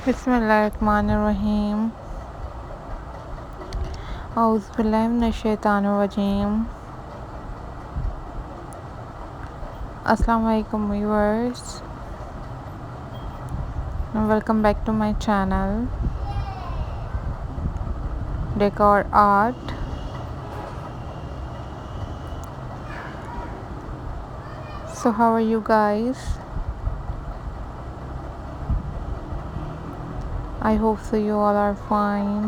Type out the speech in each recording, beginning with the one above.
बिस्मिल्लाहिर्रहमानिर्रहीम। औज़ुबिल्लाहि मिनश्शैतानिर्रजीम। Assalamu alaikum viewers, and welcome back to my channel Decor Art. So how are you guys? I hope so you all are fine,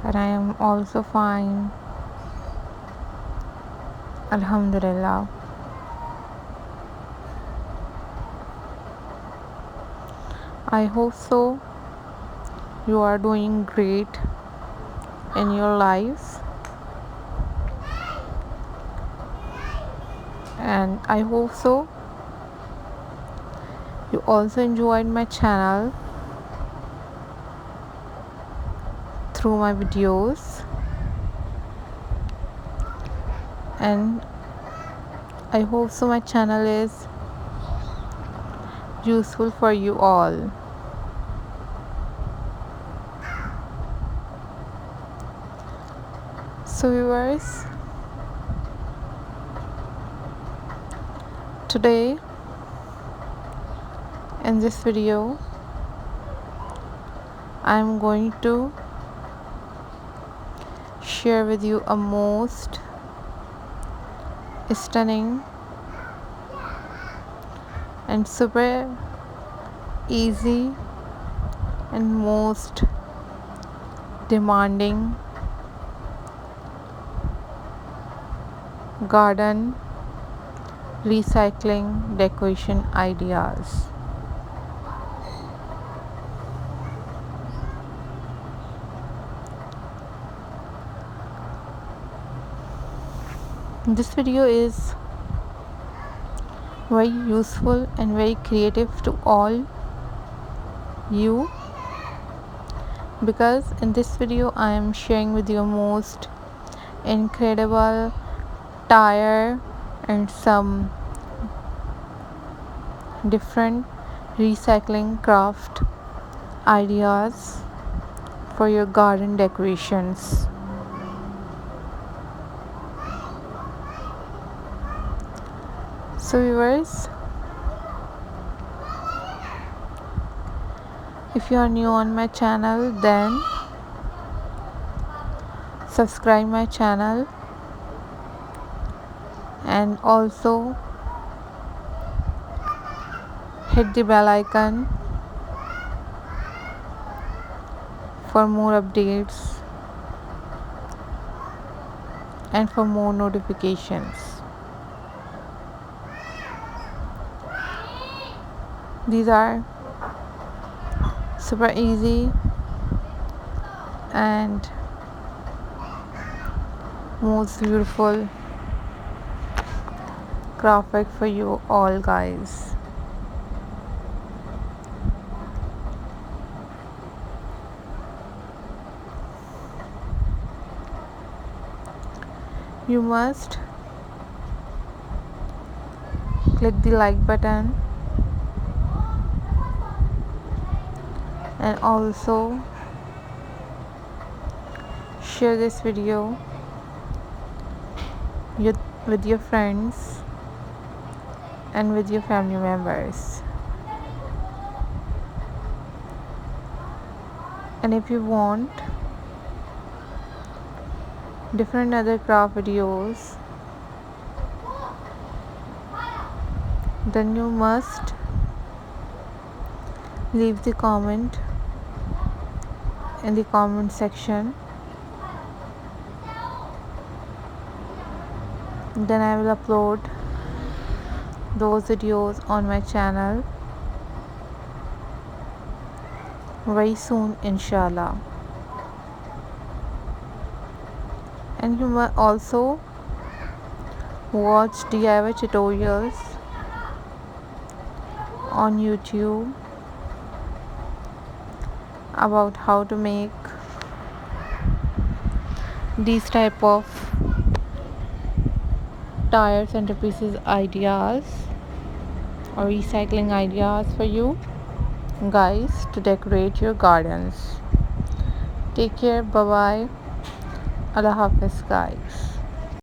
and I am also fine, Alhamdulillah. I hope so you are doing great in your lives, and I hope so you also enjoyed my channel through my videos, and I hope so my channel is useful for you all. So viewers, today in this video I am going to share with you a most stunning and super easy and most demanding garden recycling decoration ideas. This video is very useful and very creative to all you, because in this video I am sharing with you most incredible tire and some different recycling craft ideas for your garden decorations. So viewers, if you are new on my channel, then subscribe my channel and also hit the bell icon for more updates and for more notifications. These are super easy and most beautiful graphic for you all guys. You must click the like button and also share this video with your friends and with your family members. And if you want different other craft videos, then you must leave the comment in the comment section. Then I will upload those videos on my channel very soon, inshallah. And you must also watch DIY tutorials on YouTube about how to make these type of tire centerpieces ideas or recycling ideas for you guys to decorate your gardens. Take care. Bye bye. Allah Hafiz, guys.